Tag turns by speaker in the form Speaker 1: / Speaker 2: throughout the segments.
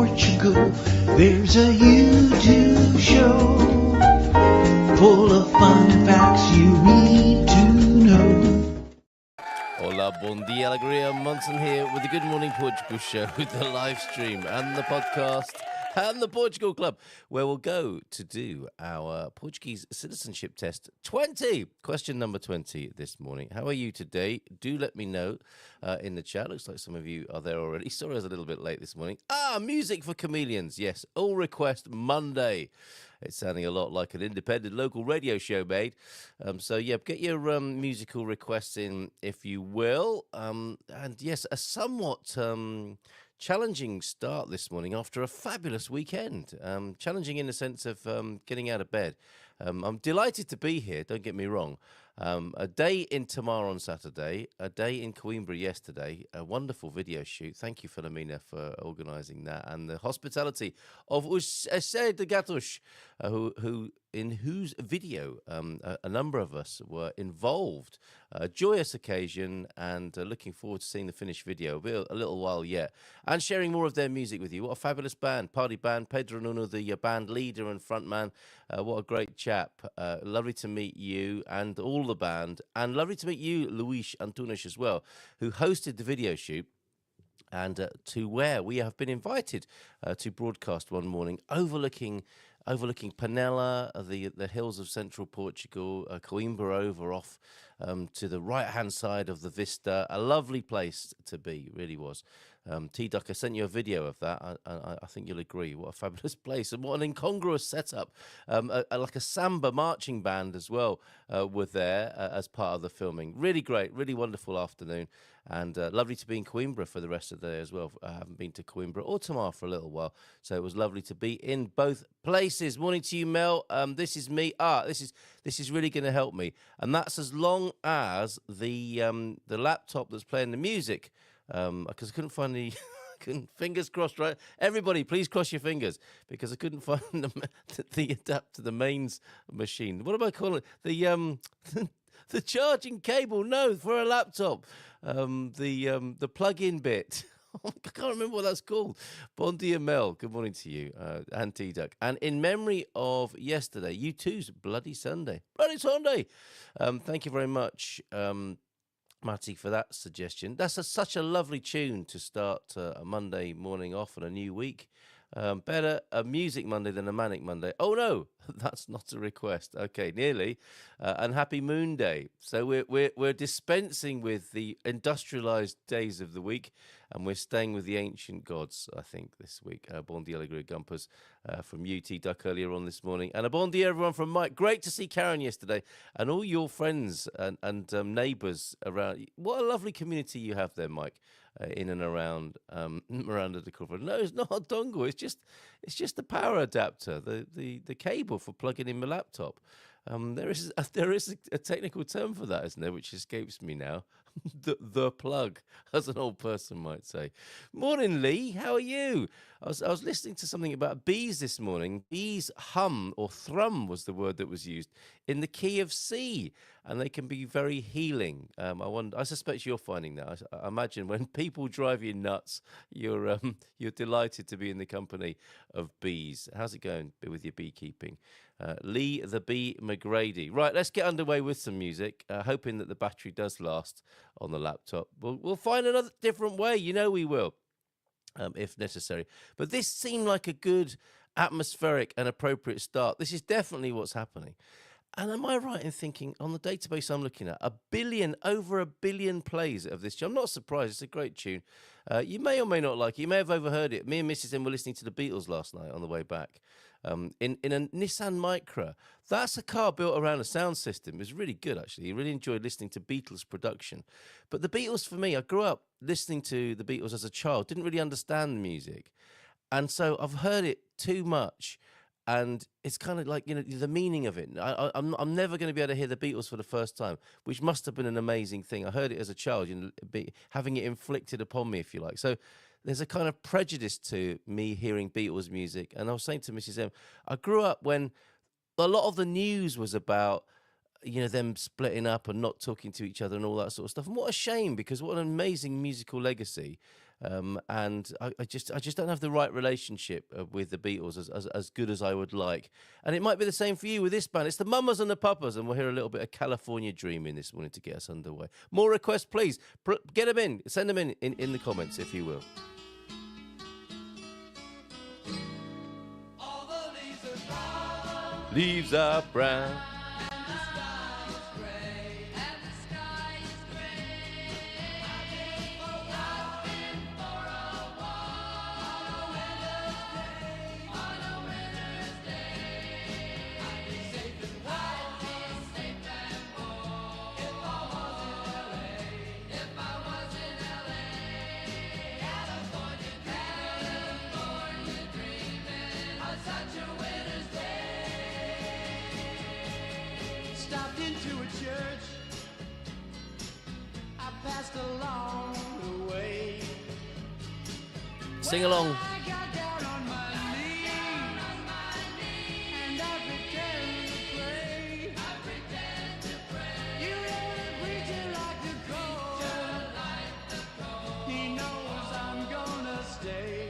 Speaker 1: Portugal, there's a YouTube show full of fun facts you need to know.
Speaker 2: Hola, bon dia, alegria. Monson here with the Good Morning Portugal show, the live stream and the podcast and the Portugal Club, where we'll go to do our Portuguese citizenship test 20. Question number 20 this morning. How are you today? Do let me know in the chat. Looks like some of you are there already. Sorry I was a little bit late this morning. Music for Chameleons. Yes, all request Monday. It's sounding a lot like an independent local radio show, mate. So, yeah, get your musical requests in, if you will. And, yes, a somewhat challenging start this morning after a fabulous weekend. Challenging in the sense of getting out of bed. I'm delighted to be here, don't get me wrong. A day in Tamar on Saturday, a day in Coimbra yesterday, a wonderful video shoot. Thank you, Philomena, for organising that, and the hospitality of Usé de Gatos, in whose video a number of us were involved. A joyous occasion, and looking forward to seeing the finished video. A little while yet, and sharing more of their music with you. What a fabulous band, party band. Pedro Nuno, the band leader and frontman. What a great chap. Lovely to meet you and all the band, and lovely to meet you, Luis Antunes, as well, who hosted the video shoot. And to where we have been invited to broadcast one morning, overlooking Panela, the hills of central Portugal, Coimbra over off to the right-hand side of the vista. A lovely place to be, really was. T-Duck, I sent you a video of that. I think you'll agree. What a fabulous place, and what an incongruous setup. Like a samba marching band as well were there as part of the filming. Really great, really wonderful afternoon. And lovely to be in Coimbra for the rest of the day as well. I haven't been to Coimbra or Tamar for a little while, so it was lovely to be in both places. Morning to you, Mel. This is me. This is really going to help me, and that's as long as the laptop that's playing the music, because I couldn't find the. Fingers crossed, right? Everybody, please cross your fingers, because I couldn't find the adapter, the mains machine. What am I calling it? The charging cable, no, for a laptop. The plug-in bit. I can't remember what that's called. Bon dia, Mel. Good morning to you, and T-Duck. And in memory of yesterday, you too's Bloody Sunday. Bloody Sunday! Thank you very much, Matty, for that suggestion. That's such a lovely tune to start a Monday morning off and a new week. Better a music Monday than a manic Monday. Oh no, that's not a request. Okay, nearly. And happy Moon Day. So we're dispensing with the industrialized days of the week, and we're staying with the ancient gods, I think, this week. Bon dia, alegria, gumpers from UT Duck earlier on this morning, and a bon dia everyone from Mike. Great to see Karen yesterday, and all your friends and neighbours around. What a lovely community you have there, Mike. In and around Miranda de Corvo. No, it's not a dongle. It's just the power adapter, the cable for plugging in my laptop. There is a technical term for that, isn't there? Which escapes me now. the plug, as an old person might say. Morning, Lee. How are you? I was listening to something about bees this morning. Bees hum, or thrum was the word that was used, in the key of C, and they can be very healing. I suspect you're finding that. I imagine when people drive you nuts, you're delighted to be in the company of bees. How's it going with your beekeeping? Lee the Bee McGrady. Right, let's get underway with some music, hoping that the battery does last on the laptop. We'll find another different way. You know we will, if necessary. But this seemed like a good, atmospheric and appropriate start. This is definitely what's happening. And am I right in thinking, on the database I'm looking at, over a billion plays of this tune? I'm not surprised. It's a great tune. You may or may not like it. You may have overheard it. Me and Mrs. M were listening to the Beatles last night on the way back. In a Nissan Micra. That's a car built around a sound system. It was really good, actually. I really enjoyed listening to Beatles production. But the Beatles, for me, I grew up listening to the Beatles as a child, didn't really understand the music. And so I've heard it too much. And it's kind of like, the meaning of it. I'm never going to be able to hear the Beatles for the first time, which must have been an amazing thing. I heard it as a child, having it inflicted upon me, if you like. So there's a kind of prejudice to me hearing Beatles music. And I was saying to Mrs. M, I grew up when a lot of the news was about, them splitting up and not talking to each other and all that sort of stuff. And what a shame, because what an amazing musical legacy. and I just don't have the right relationship with the Beatles as good as I would like. And it might be the same for you with this band. It's the Mamas and the Papas, and we'll hear a little bit of California Dreaming this morning to get us underway. More requests, please. Get them in. Send them in the comments, if you will.
Speaker 1: All the leaves are brown.
Speaker 2: Leaves are brown. Stopped into a church. I passed along the way. Sing along.
Speaker 1: I got down on my knees and I pretend to pray. You know the preacher like the cold. He knows I'm gonna stay.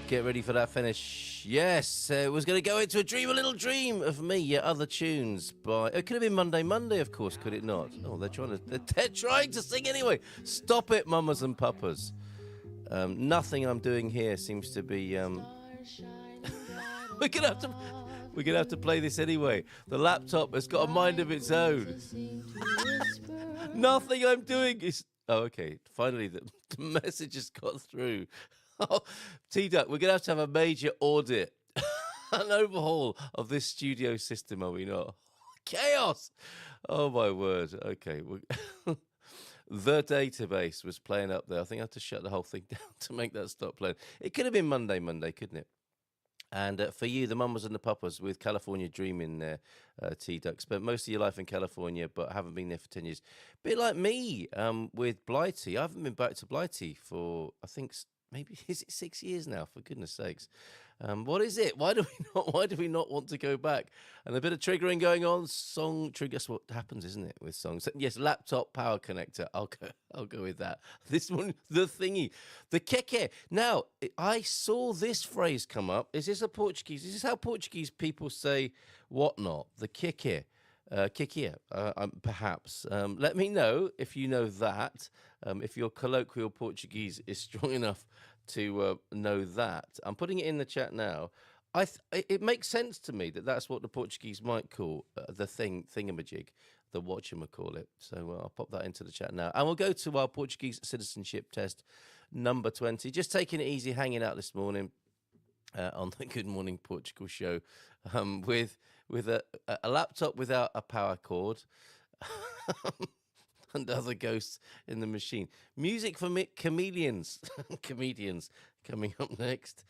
Speaker 2: Get ready for that finish. Yes, it was going to go into a little dream of me. Yeah, other tunes by. It could have been Monday, of course, could it not? Oh, they're trying to sing anyway. Stop it, mamas and papas. Nothing I'm doing here seems to be. We're gonna have to play this anyway. The laptop has got a mind of its own. Nothing I'm doing is. Oh, okay. Finally, the message has got through. Oh, T-Duck, we're going to have a major audit, an overhaul of this studio system, are we not? Chaos! Oh, my word. Okay. The database was playing up there. I think I had to shut the whole thing down to make that stop playing. It could have been Monday, couldn't it? And for you, the mamas and the papas with California Dreaming there, T-Duck. Spent most of your life in California, but haven't been there for 10 years. Bit like me with Blighty. I haven't been back to Blighty for, I think, maybe, is it 6 years now? For goodness sakes. What is it? Why do we not want to go back? And a bit of triggering going on. Song trigger. That's what happens, isn't it, with songs? Yes, laptop power connector. I'll go with that. This one, the thingy, the keke. Now, I saw this phrase come up. Is this how Portuguese people say whatnot? The keke. Keke, perhaps. Let me know if you know that. If your colloquial Portuguese is strong enough to know that. I'm putting it in the chat now. It makes sense to me that that's what the Portuguese might call the thingamajig, the whatchamacallit. So I'll pop that into the chat now. And we'll go to our Portuguese citizenship test number 20. Just taking it easy, hanging out this morning on the Good Morning Portugal show with a laptop without a power cord. And other ghosts in the machine. Music for comedians coming up next.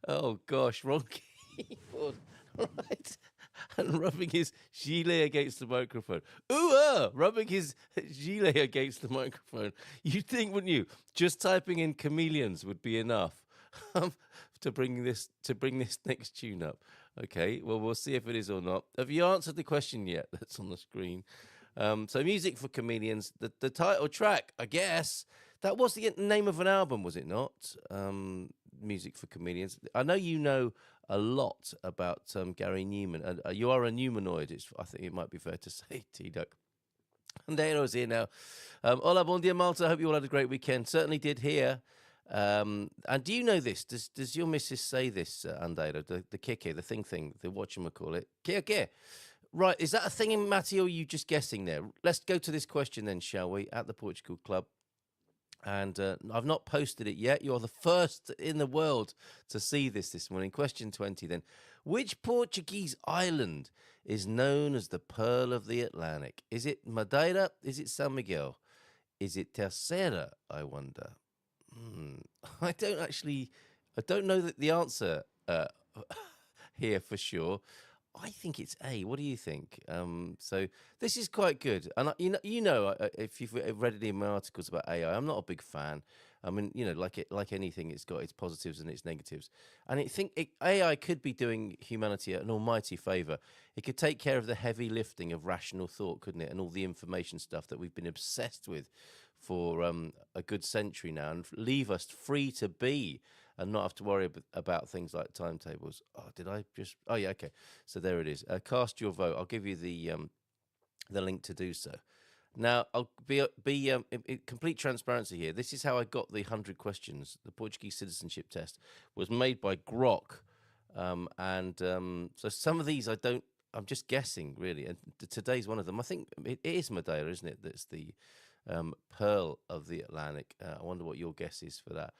Speaker 2: Oh gosh, wrong keyboard. Right. And rubbing his gilet against the microphone. Rubbing his gilet against the microphone. You'd think, wouldn't you, just typing in chameleons would be enough. um, to bring this next tune up. Okay, well, we'll see if it is or not. Have you answered the question yet? That's on the screen. So, Music for Chameleons, the title track, I guess that was the name of an album, was it not? Music for Chameleons. I know you know a lot about Gary Newman. You are a Newmanoid. I think it might be fair to say, T Duck. Andeiro's here now. Hola, bon dia, Malta. I hope you all had a great weekend. Certainly did here. And do you know this? Does your missus say this, Andeiro? The kike, the thing, the whatchamacallit? Kike. Right, is that a thing in Matty, or are you just guessing there? Let's go to this question then, shall we? At the Portugal Club. And I've not posted it yet. You're the first in the world to see this morning. Question 20 then. Which Portuguese island is known as the Pearl of the Atlantic? Is it Madeira? Is it San Miguel? Is it Terceira, I wonder? I don't know the answer here for sure. I think it's A. What do you think? So this is quite good, and if you've read any of my articles about AI, I'm not a big fan. I mean, like anything, it's got its positives and its negatives, and AI could be doing humanity an almighty favor. It could take care of the heavy lifting of rational thought, couldn't it, and all the information stuff that we've been obsessed with for a good century now, and leave us free to be and not have to worry about things like timetables. Oh, did I just? Oh, yeah, okay. So there it is. Cast your vote. I'll give you the link to do so. Now, I'll be in complete transparency here. This is how I got the 100 questions. The Portuguese citizenship test was made by Grok, so some of these I'm just guessing, really. And today's one of them. I think it is Madeira, isn't it? That's the Pearl of the Atlantic. I wonder what your guess is for that.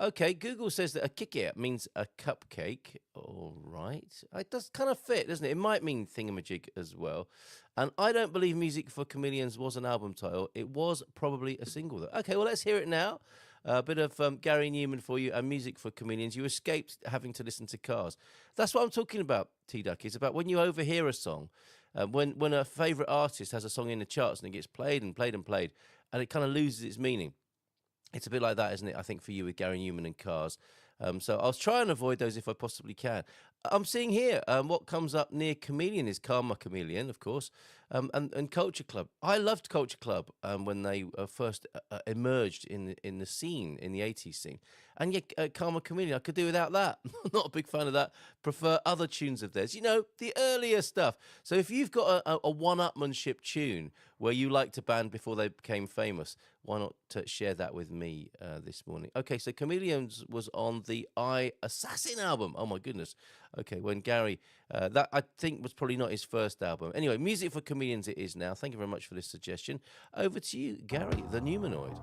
Speaker 2: Okay, Google says that a kike means a cupcake. All right. It does kind of fit, doesn't it? It might mean thingamajig as well. And I don't believe Music for Chameleons was an album title. It was probably a single, though. Okay, well, let's hear it now. A bit of Gary Newman for you and Music for Chameleons. You escaped having to listen to Cars. That's what I'm talking about, T-Duck. It's about when you overhear a song, when a favourite artist has a song in the charts and it gets played and played and played, and it kind of loses its meaning. It's a bit like that, isn't it? I think for you with Gary Newman and Cars. So I'll try and avoid those if I possibly can. I'm seeing here what comes up near Chameleon is Karma Chameleon, of course, and Culture Club. I loved Culture Club when they first emerged in the scene, in the 80s scene. And yet, Karma Chameleon, I could do without that. Not a big fan of that. Prefer other tunes of theirs. You know, the earlier stuff. So if you've got a one-upmanship tune where you liked a band before they became famous, why not share that with me this morning? Okay, so Chameleons was on the I Assassin album. Oh, my goodness. Okay, when Gary, that I think was probably not his first album. Anyway, Music for Chameleons it is now. Thank you very much for this suggestion. Over to you, Gary, the Newmanoid.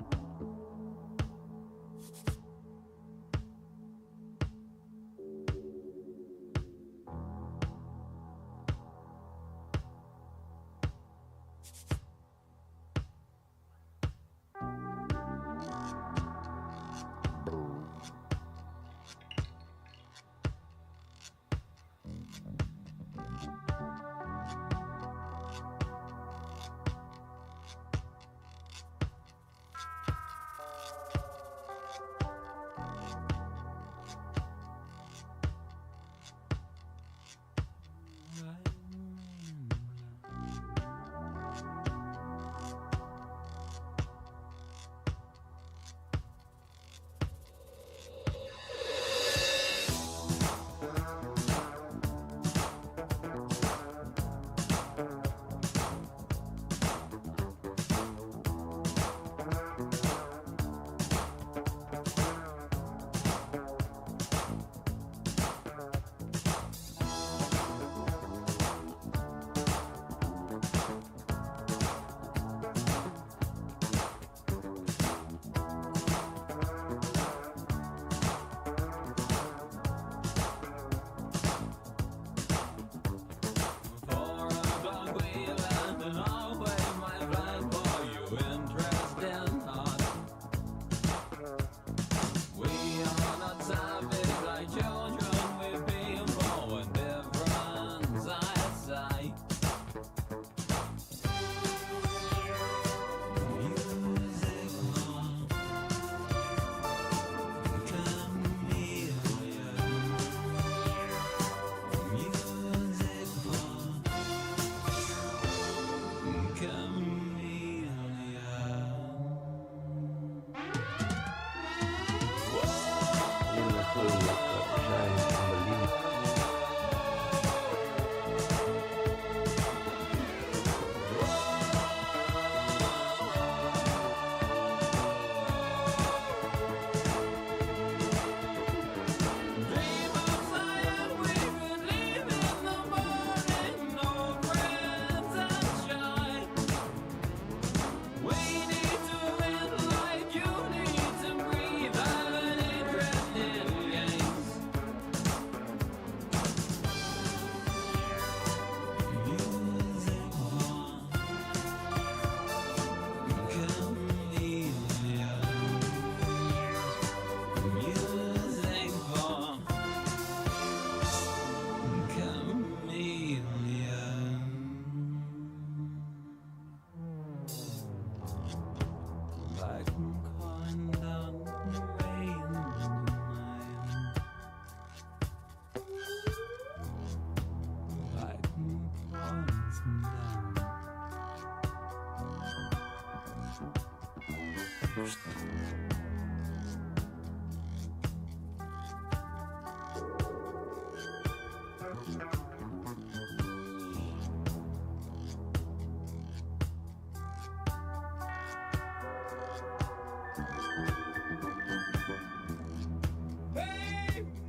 Speaker 1: Hey,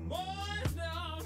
Speaker 1: boys now.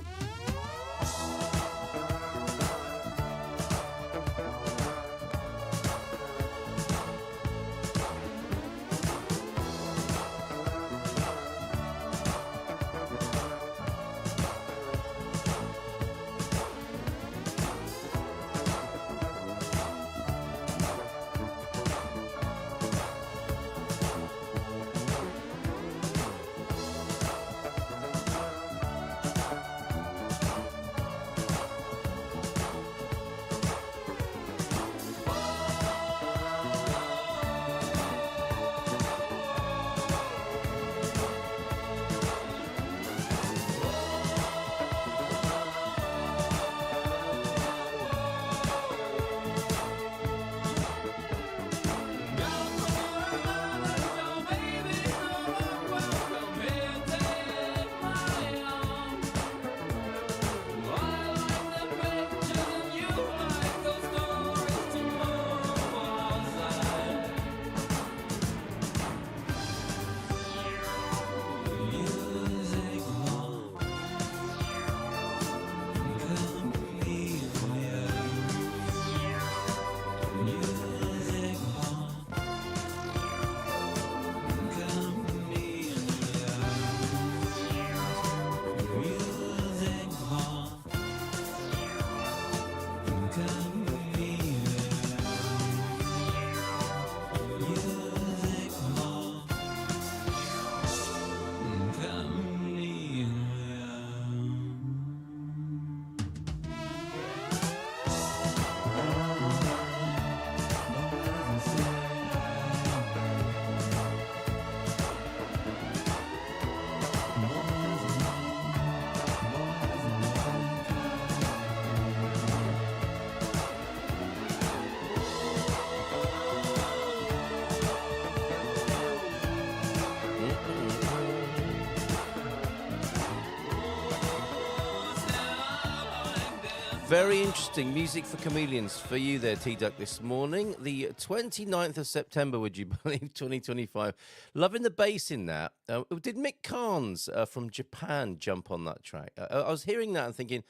Speaker 2: Very interesting music for chameleons for you there, T-Duck, this morning. The 29th of September, would you believe, 2025. Loving the bass in that. Did Mick Carnes from Japan jump on that track? I was hearing that and thinking,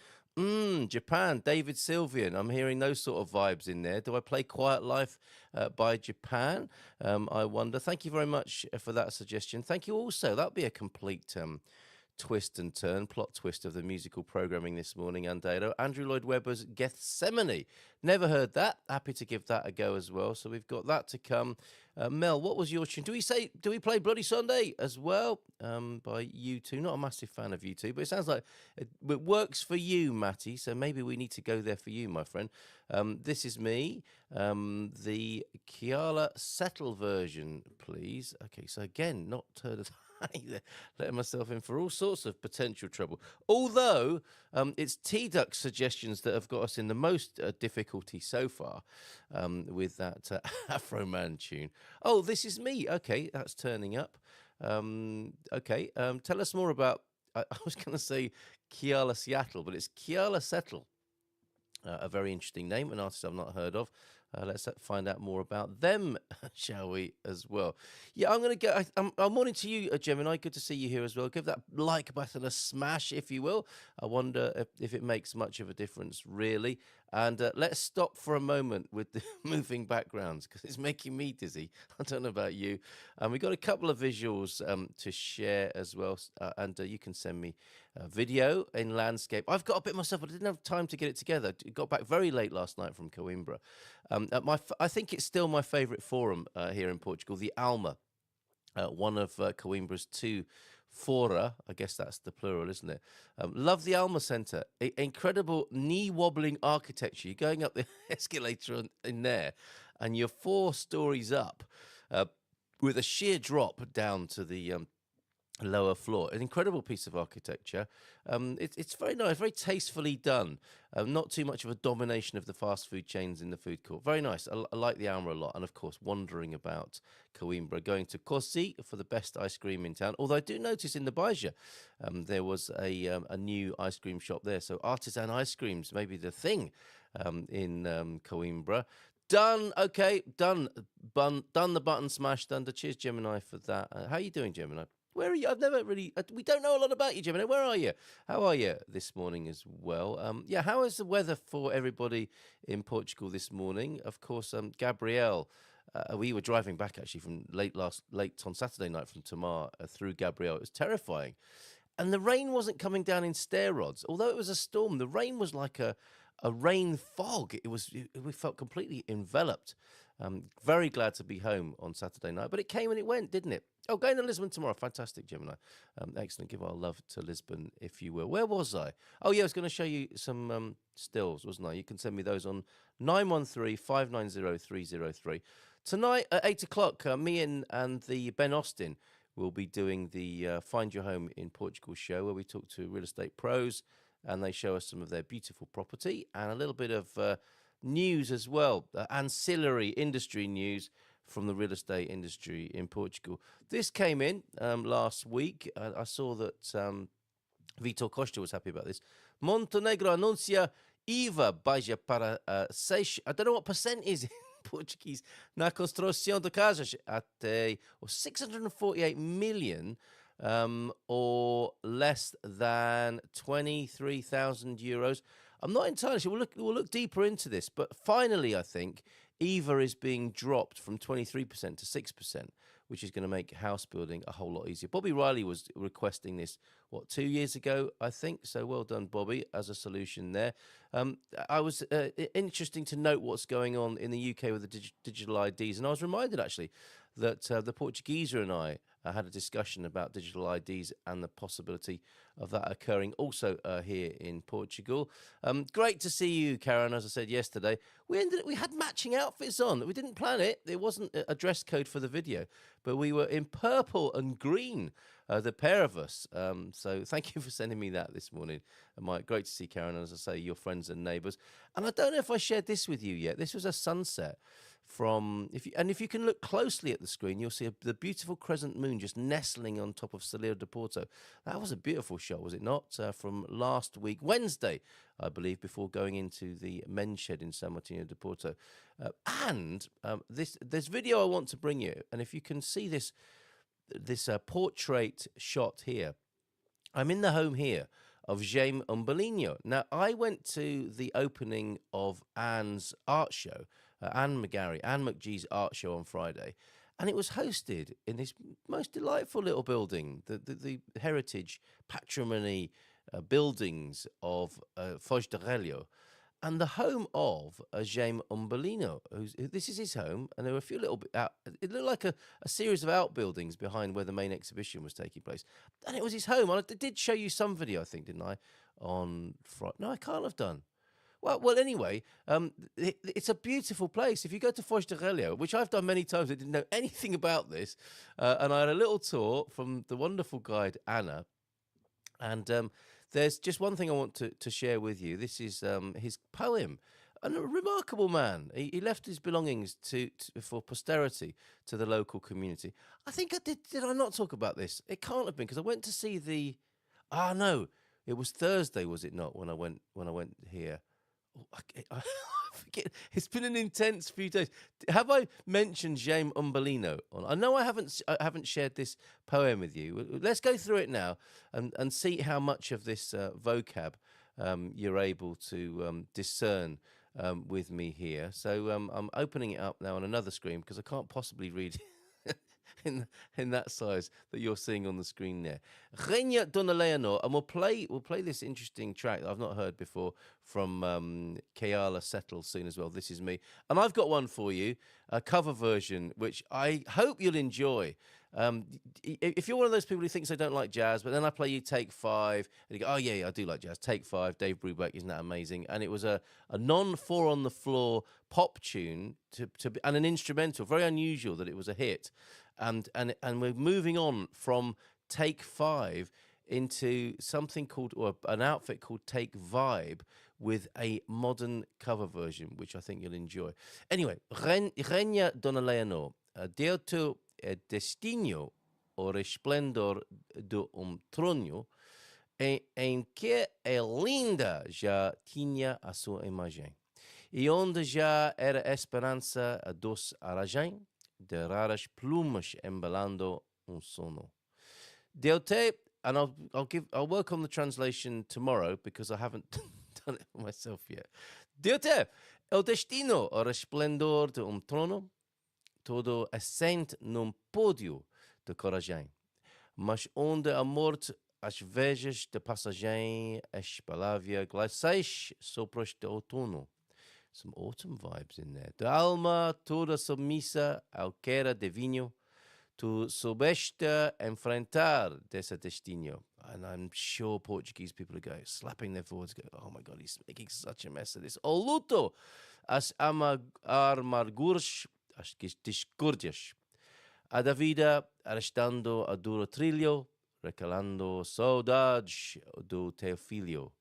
Speaker 2: Japan, David Sylvian. I'm hearing those sort of vibes in there. Do I play Quiet Life by Japan? I wonder. Thank you very much for that suggestion. Thank you also. That'll be a complete twist and turn, plot twist of the musical programming this morning, Andado. Andrew Lloyd Webber's Gethsemane. Never heard that. Happy to give that a go as well. So we've got that to come. Mel, what was your tune? Do we play Bloody Sunday as well? By U2. Not a massive fan of U2, but it sounds like it works for you, Matty. So maybe we need to go there for you, my friend. This is me. The Kiala Settle version, please. Okay, so again, not heard of either. Letting myself in for all sorts of potential trouble. Although it's T-Duck's suggestions that have got us in the most difficulty so far with that Afro Man tune. Oh, this is me. Okay, that's turning up. Okay, tell us more about. I was going to say Kiala Seattle, but it's Kiala Settle. A very interesting name, an artist I've not heard of. Let's find out more about them, shall we, as well? Yeah, I'm going to go. I'm morning to you, Gemini. Good to see you here as well. Give that like button a smash, if you will. I wonder if it makes much of a difference, really. And let's stop for a moment with the moving backgrounds because it's making me dizzy. I don't know about you. We've got a couple of visuals to share as well. And you can send me a video in landscape. I've got a bit myself, but I didn't have time to get it together. Got back very late last night from Coimbra. I think it's still my favourite forum here in Portugal, the Alma, one of Coimbra's two fora. I guess that's the plural, isn't it? Love the Alma Centre. Incredible knee-wobbling architecture. You're going up the escalator in there, and you're 4 stories up with a sheer drop down to the lower floor. An incredible piece of architecture. It's very nice, very tastefully done. Not too much of a domination of the fast food chains in the food court. Very nice. I like the Alma a lot. And of course, wandering about Coimbra, going to Cosi for the best ice cream in town. Although I do notice in the Baja, there was a new ice cream shop there. So artisan ice creams may be the thing in Coimbra. Done. Okay, done. Done the button smash. Done. Cheers, Gemini, for that. How are you doing, Gemini? Where are you? I've never really. We don't know a lot about you, Gemini. Where are you? How are you this morning as well? Yeah. How is the weather for everybody in Portugal this morning? Of course, Gabrielle. We were driving back actually from late on Saturday night from Tamar through Gabrielle. It was terrifying, and the rain wasn't coming down in stair rods. Although it was a storm, the rain was like a rain fog. We felt completely enveloped. Very glad to be home on Saturday night, but it came and it went, didn't it? Oh, going to Lisbon tomorrow. Fantastic, Gemini. Excellent. Give our love to Lisbon, if you will. Where was I? Oh, yeah, I was going to show you some stills, wasn't I? You can send me those on 913-590-303. Tonight at 8 o'clock, me and the Ben Austin will be doing the Find Your Home in Portugal show, where we talk to real estate pros and they show us some of their beautiful property and a little bit of news as well, ancillary industry news from the real estate industry in Portugal. This came in last week. I saw that Vitor Costa was happy about this. Montenegro anuncia IVA baixa para 6. I don't know what percent is in Portuguese. Na construção de casas até 648 million. Or less than 23,000 euros. I'm not entirely sure. We'll look deeper into this, but finally, I think IVA is being dropped from 23% to 6%, which is going to make house building a whole lot easier. Bobby Riley was requesting this, 2 years ago, I think. So well done, Bobby, as a solution there. I was interesting to note what's going on in the UK with the digital IDs, and I was reminded actually that the Portuguese and I had a discussion about digital IDs and the possibility of that occurring also here in Portugal. Great to see you, Karen. As I said yesterday, we had matching outfits on. We didn't plan it. There wasn't a dress code for the video, but we were in purple and green, the pair of us. So thank you for sending me that this morning, Mike. Great to see Karen. As I say, your friends and neighbours. And I don't know if I shared this with you yet. This was a sunset from if you can look closely at the screen, you'll see the beautiful crescent moon just nestling on top of Salero de Porto. That was a beautiful shot, was it not? From last week, Wednesday, I believe, before going into the men's shed in San Martino de Porto. And this video I want to bring you, and if you can see this portrait shot here, I'm in the home here of Jaime Umbelinho. Now, I went to the opening of Anne's art show, Anne McGee's art show on Friday, and it was hosted in this most delightful little building, the heritage patrimony buildings of Foz de Relho, and the home of Jaime Umbelinho. This is his home, and there were a few little bit out. It looked like a series of outbuildings behind where the main exhibition was taking place, and it was his home. I did show you some video, I think, didn't I? On Friday? No, I can't have done. Well. Anyway, it's a beautiful place. If you go to Foz de Relho, which I've done many times, I didn't know anything about this, and I had a little tour from the wonderful guide Anna, and there's just one thing I want to share with you. This is his poem. And a remarkable man. He left his belongings for posterity to the local community. I think I did. Did I not talk about this? It can't have been, because I went to see the. No, it was Thursday, was it not? When I went here. I forget. It's been an intense few days. Have I mentioned Jaime Umbelinho? I know I haven't shared this poem with you. Let's go through it now and see how much of this vocab you're able to discern with me here. So I'm opening it up now on another screen because I can't possibly read in that size that you're seeing on the screen there. Reina Dona Leonor, and we'll play this interesting track that I've not heard before from Keala Settle soon as well. This is me, and I've got one for you, a cover version which I hope you'll enjoy. If you're one of those people who thinks they don't like jazz, but then I play you Take 5, and you go, oh yeah, I do like jazz. Take 5, Dave Brubeck, isn't that amazing? And it was a non-four on the floor pop tune and an instrumental. Very unusual that it was a hit. And we're moving on from Take Five into something called, or an outfit called Take Vibe, with a modern cover version, which I think you'll enjoy. Anyway, Regna Donna Leonor, Deo tu destino o resplendor do trono, em que é linda já tinha a sua imagem. E onde já era esperança a dos aragem, de raras plumas embalando sono. Deu te, and I'll work on the translation tomorrow because I haven't done it myself yet. Deu te, el destino o resplendor de trono, todo assente num pódio de coragem. Mas onde a morte as vejas de passagem, as palavras glaciais sopros de outono. Some autumn vibes in there. De alma toda submissa ao quera de vinho, tu soubeste enfrentar desse destino. And I'm sure Portuguese people are going, slapping their foreheads, going, oh my God, he's making such a mess of this. O luto, as amarguras, as discórdias. A da vida, arrestando a duro trilho, recalando saudades do teu filho.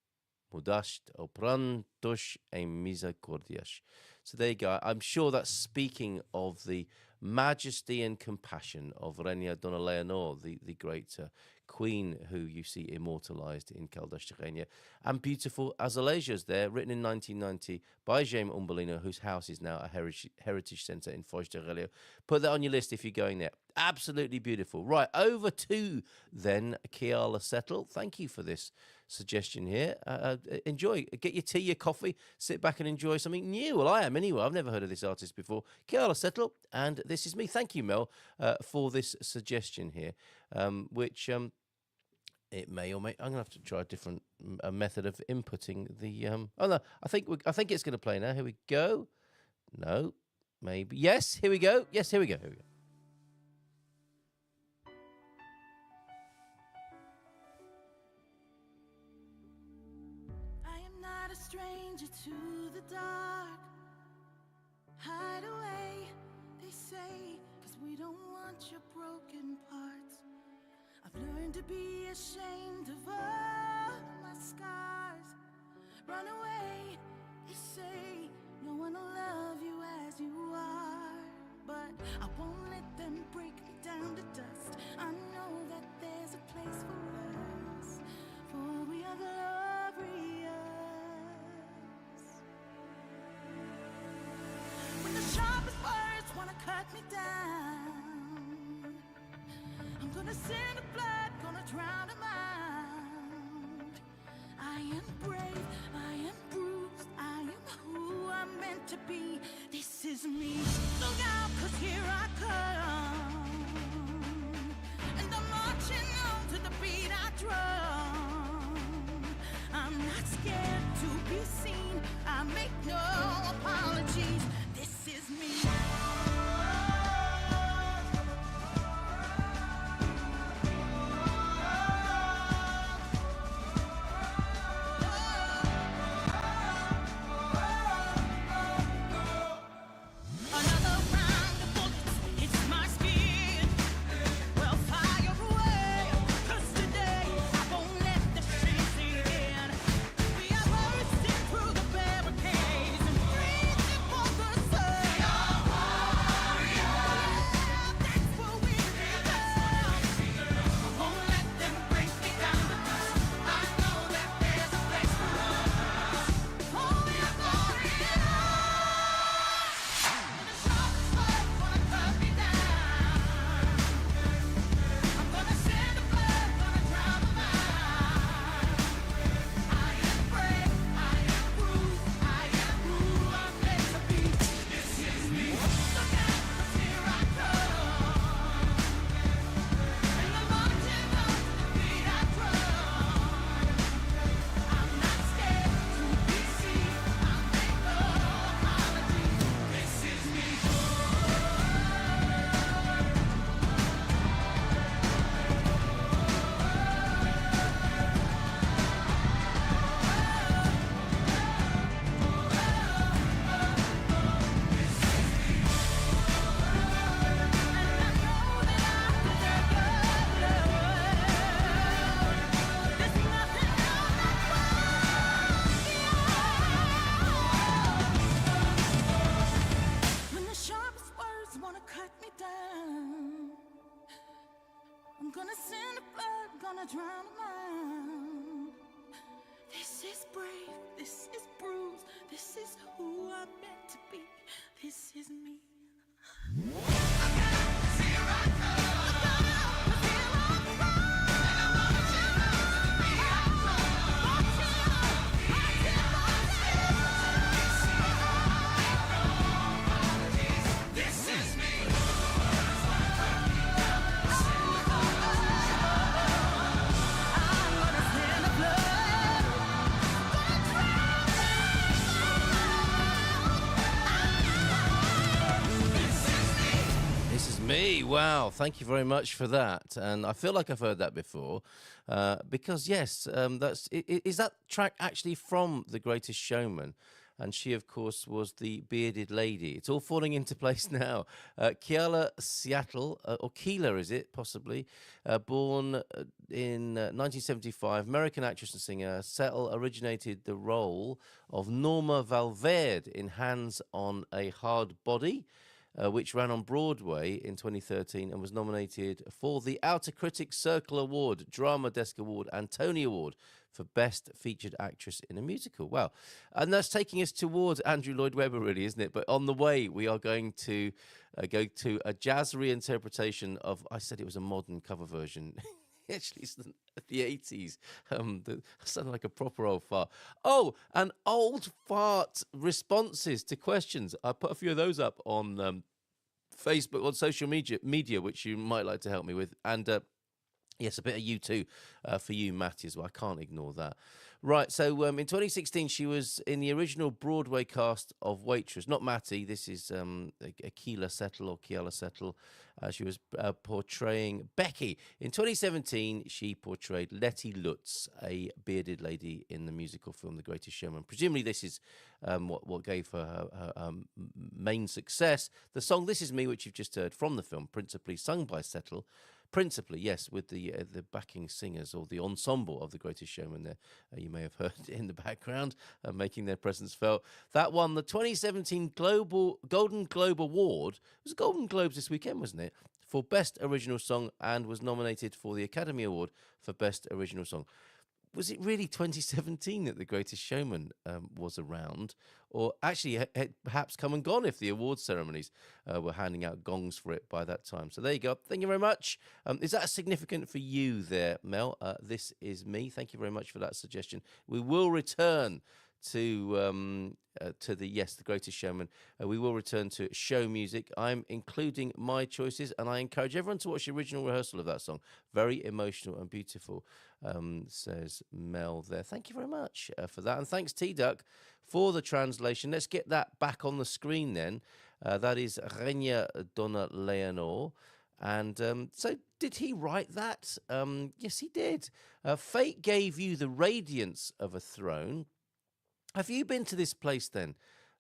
Speaker 2: Mudaste o prantos em misericórdias. So there you go. I'm sure that's speaking of the majesty and compassion of Reina Donna Leonor, the great queen who you see immortalized in Caldas de Rainha. And beautiful azalejos there, written in 1990 by Jaime Umbolino, whose house is now a heritage centre in Foz de Relio. Put that on your list if you're going there. Absolutely beautiful. Right, over to then Kiala Settle. Thank you for this suggestion here. Enjoy. Get your tea, your coffee, sit back and enjoy something new. Well, I am anyway. I've never heard of this artist before. Kiala Settle, and this is me. Thank you, Mel, for this suggestion here, which it may or may. I'm gonna have to try a different method of inputting the. Oh no, I think it's going to play now. Here we go. No, maybe yes. Here we go. Yes, here we go. Here we go.
Speaker 1: Stranger to the dark, hide away, they say, 'cause we don't want your broken parts. I've learned to be ashamed of all my scars. Run away, they say, no one will love you as you are. But I won't let them break me down to dust. I know that there's a place for us, for we are glorious. When the sharpest words wanna cut me down, I'm gonna send the blood, gonna drown them out. I am brave, I am bruised, I am who I'm meant to be. This is me. Look out, 'cause here I come, and I'm marching on to the beat I drum. I'm not scared to be seen, I make no apologies. This is me. Another round of bullets, it's my skin. Well, fire away, 'cause today I won't let the shit sink in. We are bursting through the barricades. gonna drown a mind. This is brave, this is bruised, this is who I'm meant to be, this is me.
Speaker 2: Me, wow! Thank you very much for that, and I feel like I've heard that before, because yes, is that track actually from The Greatest Showman? And she, of course, was the bearded lady. It's all falling into place now. Keala Seattle, or Keela, is it possibly? Born in 1975, American actress and singer. Settle originated the role of Norma Valverde in Hands on a Hard Body, which ran on Broadway in 2013 and was nominated for the Outer Critics Circle Award, Drama Desk Award, and Tony Award for Best Featured Actress in a Musical. Wow. And that's taking us towards Andrew Lloyd Webber, really, isn't it? But on the way, we are going to go to a jazz reinterpretation of, I said it was a modern cover version. Actually, it's the 80s. Sounded like a proper old fart. Oh, and old fart responses to questions. I put a few of those up on Facebook, on social media, which you might like to help me with. And yes, a bit of you too for you, Matty, as well. I can't ignore that. Right, so in 2016, she was in the original Broadway cast of Waitress. Not Matty, this is Keala Settle or Keala Settle. She was portraying Becky. In 2017, she portrayed Letty Lutz, a bearded lady in the musical film The Greatest Showman. Presumably, this is what gave her her main success. The song This Is Me, which you've just heard from the film, principally sung by Settle. Principally, yes, with the backing singers or the ensemble of The Greatest Showman there, you may have heard in the background, making their presence felt. That won the 2017 Golden Globe Award. It was Golden Globes this weekend, wasn't it? For Best Original Song, and was nominated for the Academy Award for Best Original Song. Was it really 2017 that The Greatest Showman was around? Or actually had perhaps come and gone if the awards ceremonies were handing out gongs for it by that time. So there you go. Thank you very much. Is that significant for you there, Mel? This is me. Thank you very much for that suggestion. We will return to the Greatest Showman. We will return to show music. I'm including my choices, and I encourage everyone to watch the original rehearsal of that song. Very emotional and beautiful, says Mel there. Thank you very much for that, and thanks T-Duck for the translation. Let's get that back on the screen then. That is Regna Donna Leonor. And so did he write that? Yes, he did. Fate gave you the radiance of a throne. Have you been to this place then?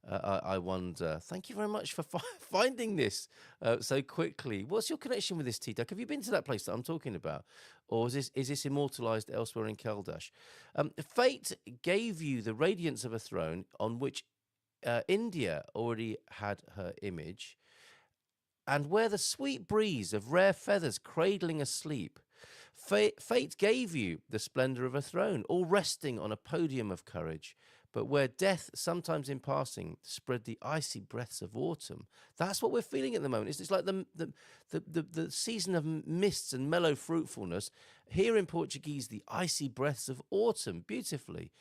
Speaker 2: I wonder. Thank you very much for finding this so quickly. What's your connection with this, T-Duck? Have you been to that place that I'm talking about? Or is this immortalised elsewhere in Keldash? Fate gave you the radiance of a throne on which India already had her image, and where the sweet breeze of rare feathers cradling asleep. Fate gave you the splendour of a throne, all resting on a podium of courage, but where death, sometimes in passing, spread the icy breaths of autumn. That's what we're feeling at the moment. It's like the season of mists and mellow fruitfulness. Here in Portuguese, the icy breaths of autumn. Beautifully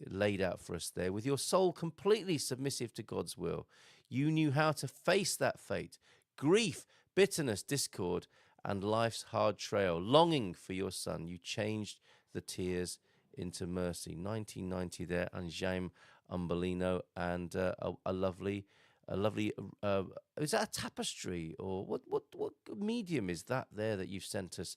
Speaker 2: laid out for us there. With your soul completely submissive to God's will, you knew how to face that fate. Grief, bitterness, discord, and life's hard trail. Longing for your son, you changed the tears into mercy. 1990 there, and Jaime Umbolino, and a lovely is that a tapestry, or what medium is that there that you've sent us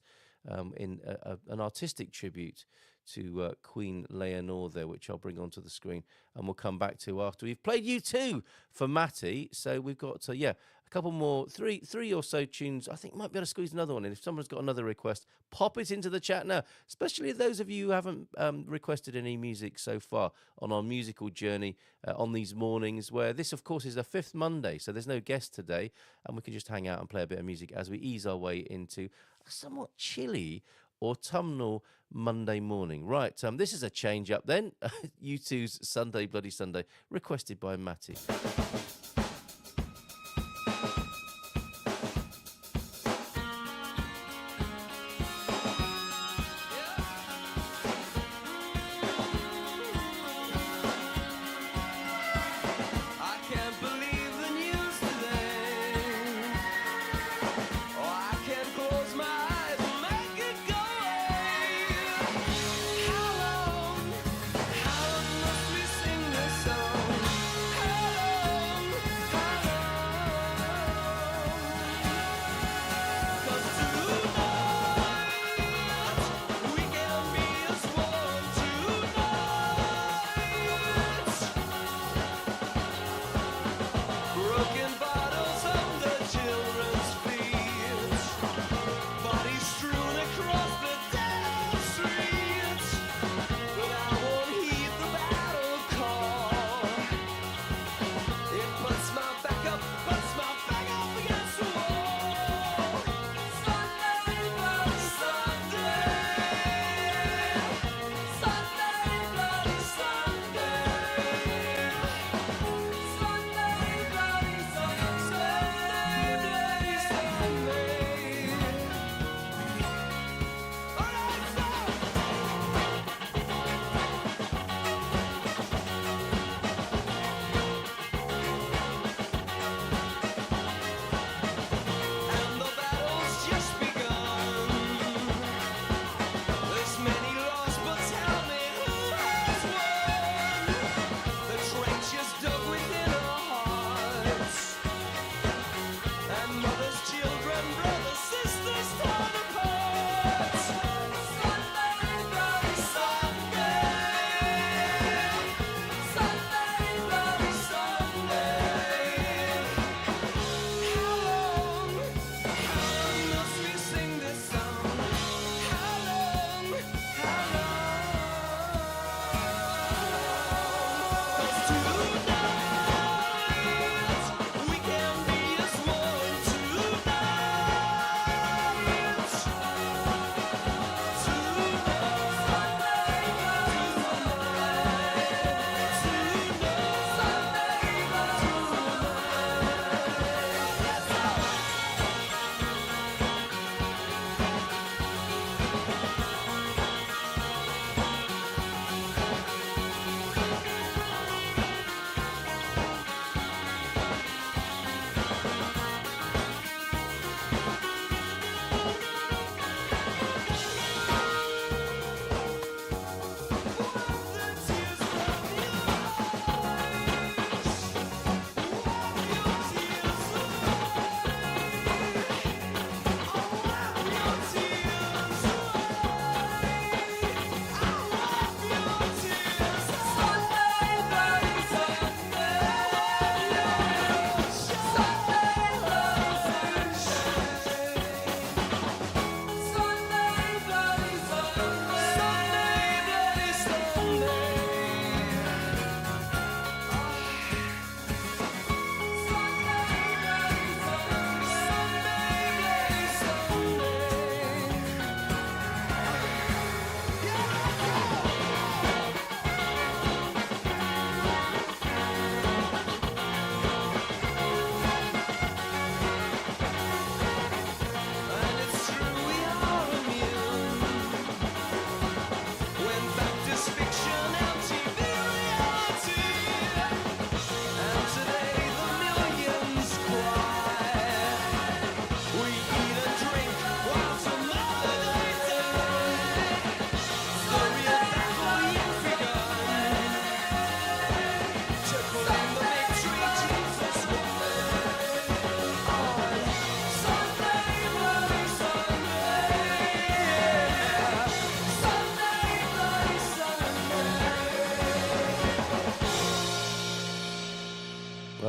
Speaker 2: in an artistic tribute to Queen Leonor there, which I'll bring onto the screen and we'll come back to after we've played U2 for Matty. So we've got a a couple more, three or so tunes. I think might be able to squeeze another one in. If someone's got another request, pop it into the chat now, especially those of you who haven't requested any music so far on our musical journey on these mornings, where this, of course, is the fifth Monday, so there's no guest today, and we can just hang out and play a bit of music as we ease our way into a somewhat chilly autumnal Monday morning. Right, this is a change up then. U2's Sunday Bloody Sunday, requested by Matty.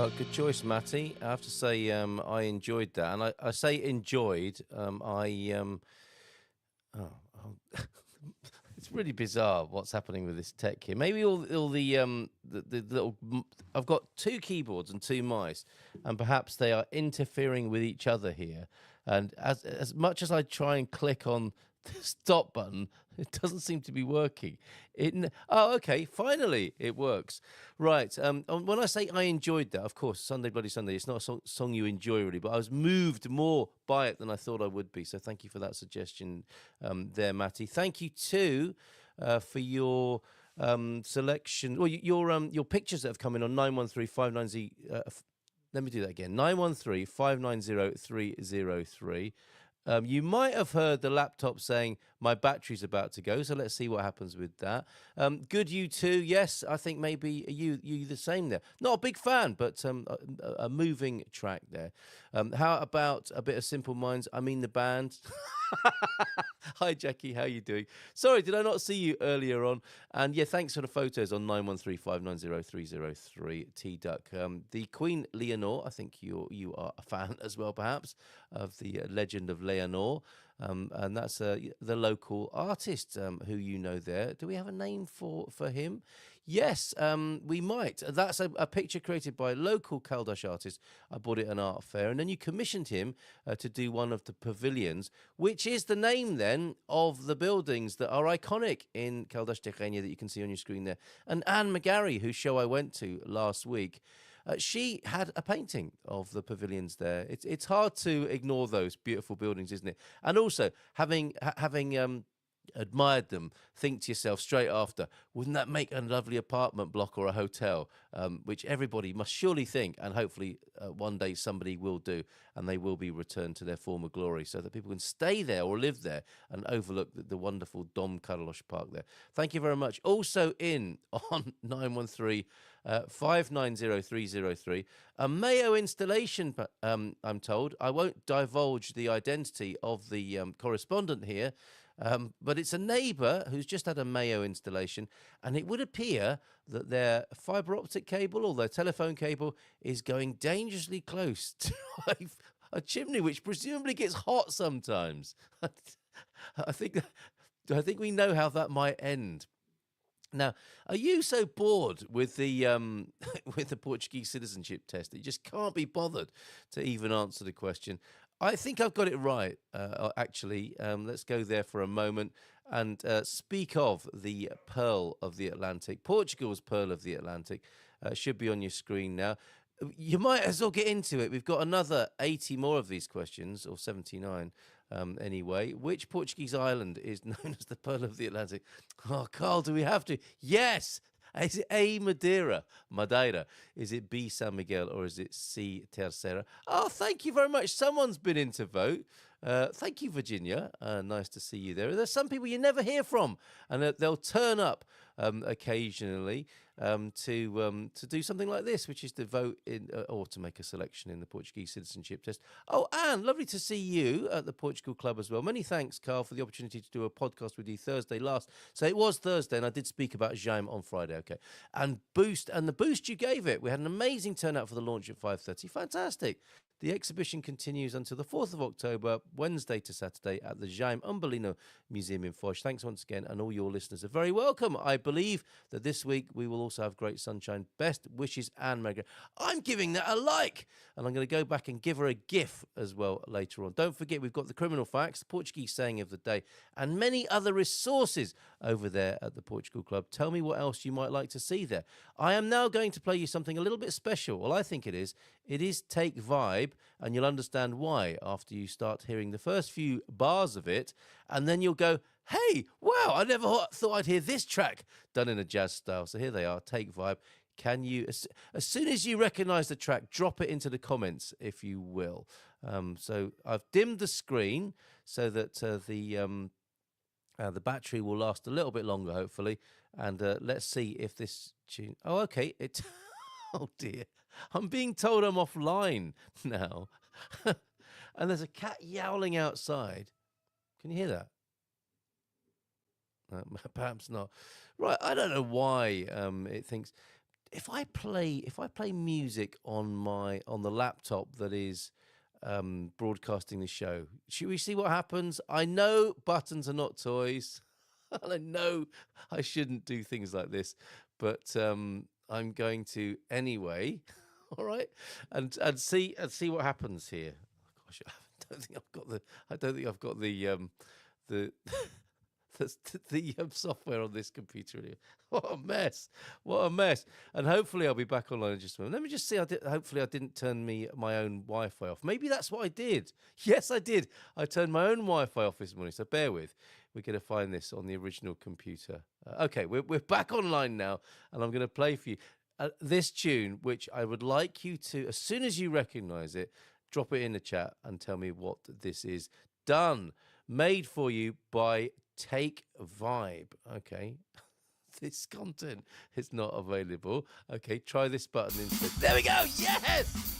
Speaker 2: Well, good choice, Matty. I have to say, I enjoyed that, and I say enjoyed. Oh, it's really bizarre what's happening with this tech here. Maybe all the little. I've got two keyboards and two mice, and perhaps they are interfering with each other here. And as much as I try and click on the stop button, it doesn't seem to be working. Oh, okay, finally it works. Right. When I say I enjoyed that, of course, Sunday Bloody Sunday, it's not a song you enjoy really, but I was moved more by it than I thought I would be. So thank you for that suggestion there, Matty. Thank you too for your selection. Well, your pictures that have come in on 913-590. Let me do that again. 913-590-303. You might have heard the laptop saying my battery's about to go, so let's see what happens with that. Good, you too. Yes, I think maybe you the same there. Not a big fan, but a moving track there. How about a bit of Simple Minds? I mean the band. Hi, Jackie. How you doing? Sorry, did I not see you earlier on? And yeah, thanks for the photos on 913-590-303. T-Duck. The Queen Leonore. I think you are a fan as well, perhaps, of the legend of Leonore. And that's the local artist who you know there. Do we have a name for him? Yes, we might. That's a picture created by a local Caldash artist. I bought it at an art fair, and then you commissioned him to do one of the pavilions, which is the name then of the buildings that are iconic in Caldash de Reina that you can see on your screen there. And Anne McGarry, whose show I went to last week, she had a painting of the pavilions there. It's hard to ignore those beautiful buildings, isn't it? And also having admired them, think to yourself straight after, wouldn't that make a lovely apartment block or a hotel? Which everybody must surely think, and hopefully one day somebody will do, and they will be returned to their former glory, so that people can stay there or live there and overlook the wonderful Dom Carlos Park there. Thank you very much. Also in on 913 590-303, a Mayo installation, I'm told. I won't divulge the identity of the correspondent here, but it's a neighbour who's just had a Mayo installation, and it would appear that their fibre optic cable or their telephone cable is going dangerously close to a chimney, which presumably gets hot sometimes. I think we know how that might end. Now, are you so bored with the with the Portuguese citizenship test that you just can't be bothered to even answer the question? I think I've got it right, actually. Let's go there for a moment and speak of the Pearl of the Atlantic. Portugal's Pearl of the Atlantic should be on your screen now. You might as well get into it. We've got another 80 more of these questions, or 79 anyway. Which Portuguese island is known as the Pearl of the Atlantic? Oh, Carl, do we have to? Yes! Is it A, Madeira? Is it B, San Miguel, or is it C, Terceira? Oh, thank you very much. Someone's been in to vote. Thank you, Virginia. Nice to see you there. There's some people you never hear from, and they'll turn up occasionally to do something like this, which is to vote in or to make a selection in the Portuguese citizenship test. Oh, Anne, lovely to see you at the Portugal Club as well. Many thanks, Carl, for the opportunity to do a podcast with you Thursday last. So it was Thursday, and I did speak about Jaime on Friday. Okay, and the boost you gave it. We had an amazing turnout for the launch at 5:30. Fantastic. The exhibition continues until the 4th of October, Wednesday to Saturday, at the Jaime Umbolino Museum in Foz. Thanks once again, and all your listeners are very welcome. I believe that this week we will also have great sunshine. Best wishes, Anne Megan. I'm giving that a like, and I'm going to go back and give her a GIF as well later on. Don't forget, we've got the criminal facts, the Portuguese saying of the day, and many other resources over there at the Portugal Club. Tell me what else you might like to see there. I am now going to play you something a little bit special. Well, I think it is. It is Take Vibe, and you'll understand why after you start hearing the first few bars of it, and then you'll go, hey, wow, I never thought I'd hear this track done in a jazz style. So here they are, Take Vibe. Can you, as soon as you recognise the track, drop it into the comments, if you will. So I've dimmed the screen so that the battery will last a little bit longer, hopefully. And let's see if this tune... Oh, okay. Oh, dear. I'm being told I'm offline now. And there's a cat yowling outside. Can you hear that? Perhaps not. Right, I don't know why it thinks... if I play music on the laptop that is broadcasting the show, should we see what happens? I know buttons are not toys. And I know I shouldn't do things like this, but I'm going to anyway. All right, and see what happens here. Oh, gosh, I don't think I've got the the software on this computer. Anyway. What a mess! What a mess! And hopefully I'll be back online in just a moment. Let me just see. Hopefully I didn't turn my own Wi-Fi off. Maybe that's what I did. Yes, I did. I turned my own Wi-Fi off this morning. So bear with. We're going to find this on the original computer. Okay, we're back online now, and I'm going to play for you this tune, which I would like you to, as soon as you recognise it, drop it in the chat and tell me what this is. Done, made for you by Take Vibe. Okay, this content is not available. Okay, try this button instead. There we go. Yes.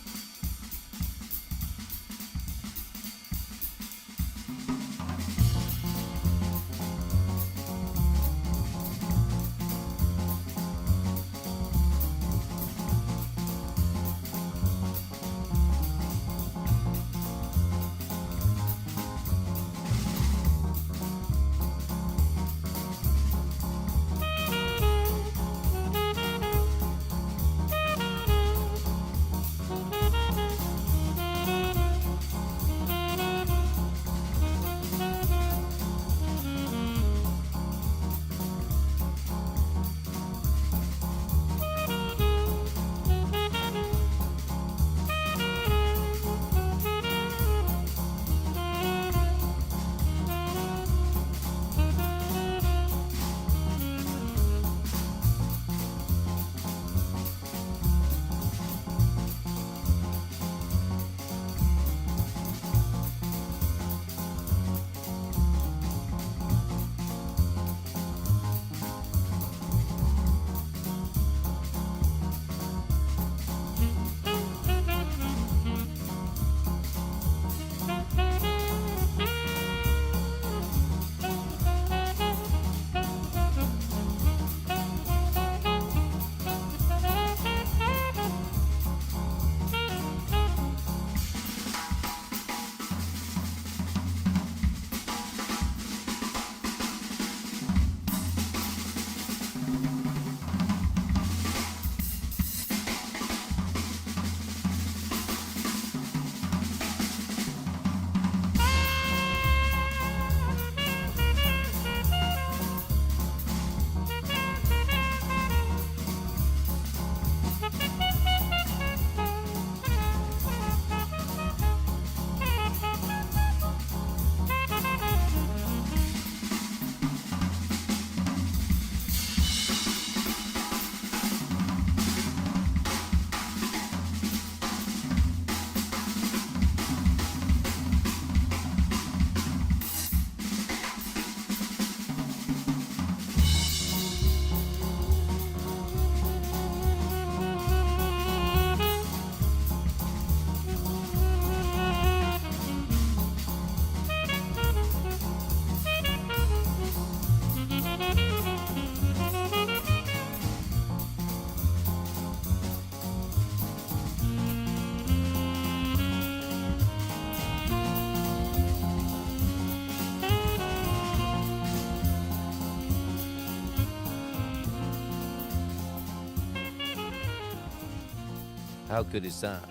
Speaker 2: How good is that?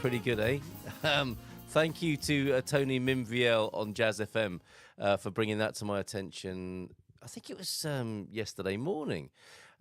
Speaker 2: Pretty good, eh? Thank you to Tony Mimviel on Jazz FM for bringing that to my attention. I think it was yesterday morning.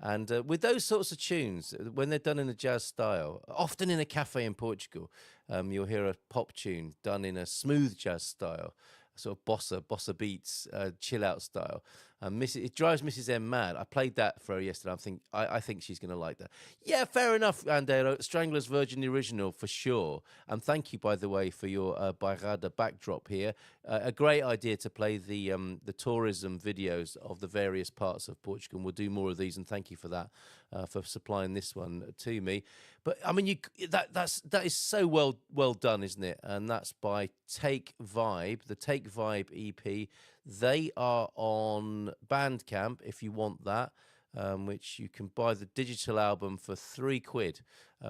Speaker 2: And with those sorts of tunes, when they're done in a jazz style, often in a cafe in Portugal, you'll hear a pop tune done in a smooth jazz style, sort of bossa beats, chill out style. It drives Mrs. M mad. I played that for her yesterday. I think she's going to like that. Yeah, fair enough, Andero. Strangler's Virgin the Original for sure. And thank you, by the way, for your Bairrada backdrop here. A great idea to play the tourism videos of the various parts of Portugal. And we'll do more of these. And thank you for that, for supplying this one to me. But I mean, that is so well done, isn't it? And that's by Take Vibe, the Take Vibe EP. They are on Bandcamp if you want that. which you can buy the digital album for £3.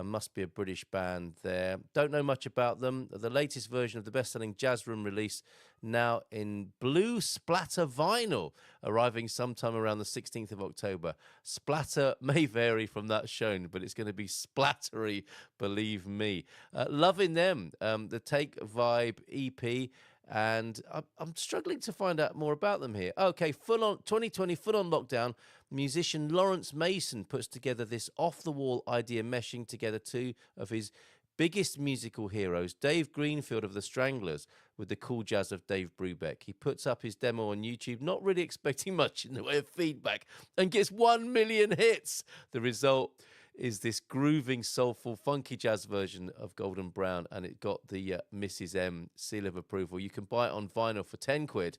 Speaker 2: Must be a British band there. Don't know much about them. The latest version of the best-selling Jazz Room release now in blue splatter vinyl, arriving sometime around the 16th of October. Splatter may vary from that shown, but it's going to be splattery, believe me. Loving them. The Take Vibe EP. And I'm struggling to find out more about them here. Okay, full on 2020, full on lockdown. Musician Lawrence Mason puts together this off-the-wall idea, meshing together two of his biggest musical heroes, Dave Greenfield of the Stranglers, with the cool jazz of Dave Brubeck. He puts up his demo on YouTube, not really expecting much in the way of feedback, and gets 1 million hits. The result is this grooving, soulful, funky jazz version of Golden Brown, and it got the Mrs. M seal of approval. You can buy it on vinyl for £10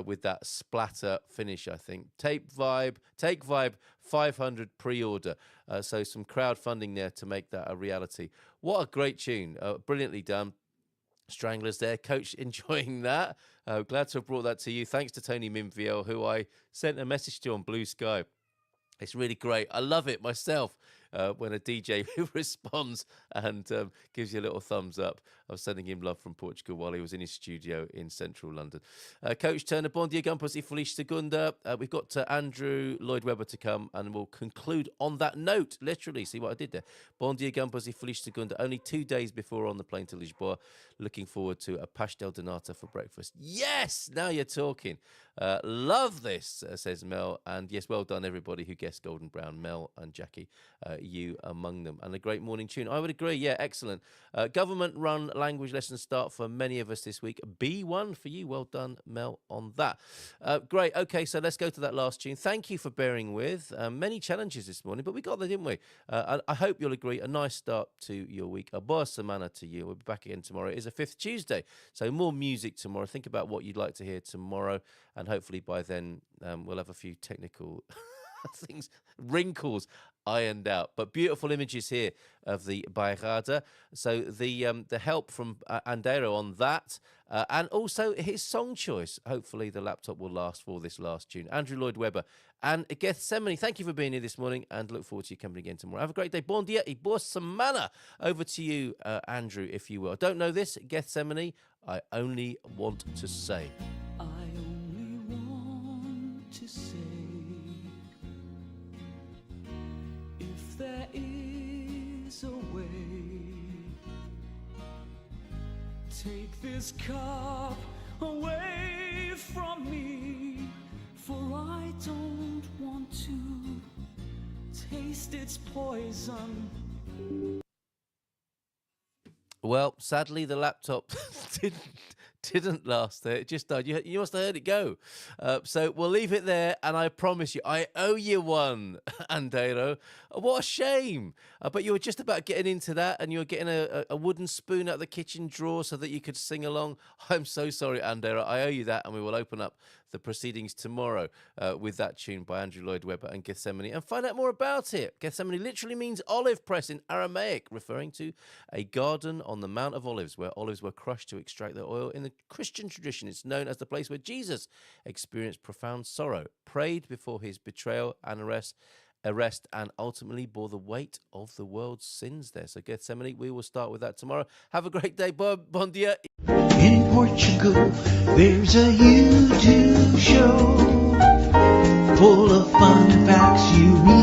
Speaker 2: with that splatter finish, I think. Take Vibe, 500 pre-order. So some crowdfunding there to make that a reality. What a great tune. Brilliantly done. Stranglers there. Coach enjoying that. Glad to have brought that to you. Thanks to Tony Minviel, who I sent a message to on Blue Sky. It's really great. I love it myself when a DJ responds and gives you a little thumbs up. I was sending him love from Portugal while he was in his studio in central London. Coach Turner, bom dia, campos e feliz segunda. We've got Andrew Lloyd Webber to come, and we'll conclude on that note. Literally, see what I did there. Bom dia, campos e feliz segunda. Only 2 days before on the plane to Lisboa. Looking forward to a pastel de nata for breakfast. Yes, now you're talking. Love this, says Mel. And yes, well done, everybody who guessed Golden Brown. Mel and Jackie, you among them. And a great morning tune. I would agree. Yeah, excellent. Government-run language lessons start for many of us this week. B1 for you. Well done, Mel, on that. Great. Okay, so let's go to that last tune. Thank you for bearing with. Many challenges this morning, but we got there, didn't we? I hope you'll agree. A nice start to your week. A boa semana to you. We'll be back again tomorrow. It is a fifth Tuesday, so more music tomorrow. Think about what you'd like to hear tomorrow, and hopefully by then we'll have a few technical things, wrinkles ironed out. But beautiful images here of the Bairrada. So the help from Andero on that, and also his song choice. Hopefully the laptop will last for this last tune. Andrew Lloyd Webber and Gethsemane, thank you for being here this morning, and look forward to you coming again tomorrow. Have a great day. Bon dia e boa semana. Over to you, Andrew, if you will. I don't know this, Gethsemane. I only want to say.
Speaker 3: I only want to say, if there is a way, take this cup away from me, for I don't want to taste its poison.
Speaker 2: Well, sadly, the laptop didn't last there. It just died. You must have heard it go. So we'll leave it there, and I promise you, I owe you one, Andero. What a shame. But you were just about getting into that, and you were getting a wooden spoon out of the kitchen drawer so that you could sing along. I'm so sorry, Andero. I owe you that, and we will open up the proceedings tomorrow with that tune by Andrew Lloyd Webber and Gethsemane, and find out more about it. Gethsemane literally means olive press in Aramaic, referring to a garden on the Mount of Olives where olives were crushed to extract their oil. In the Christian tradition, it's known as the place where Jesus experienced profound sorrow, prayed before his betrayal and arrest, and ultimately bore the weight of the world's sins there. So Gethsemane, we will start with that tomorrow. Have a great day. Bon dia.
Speaker 4: In Portugal, there's a YouTube show full of fun facts you need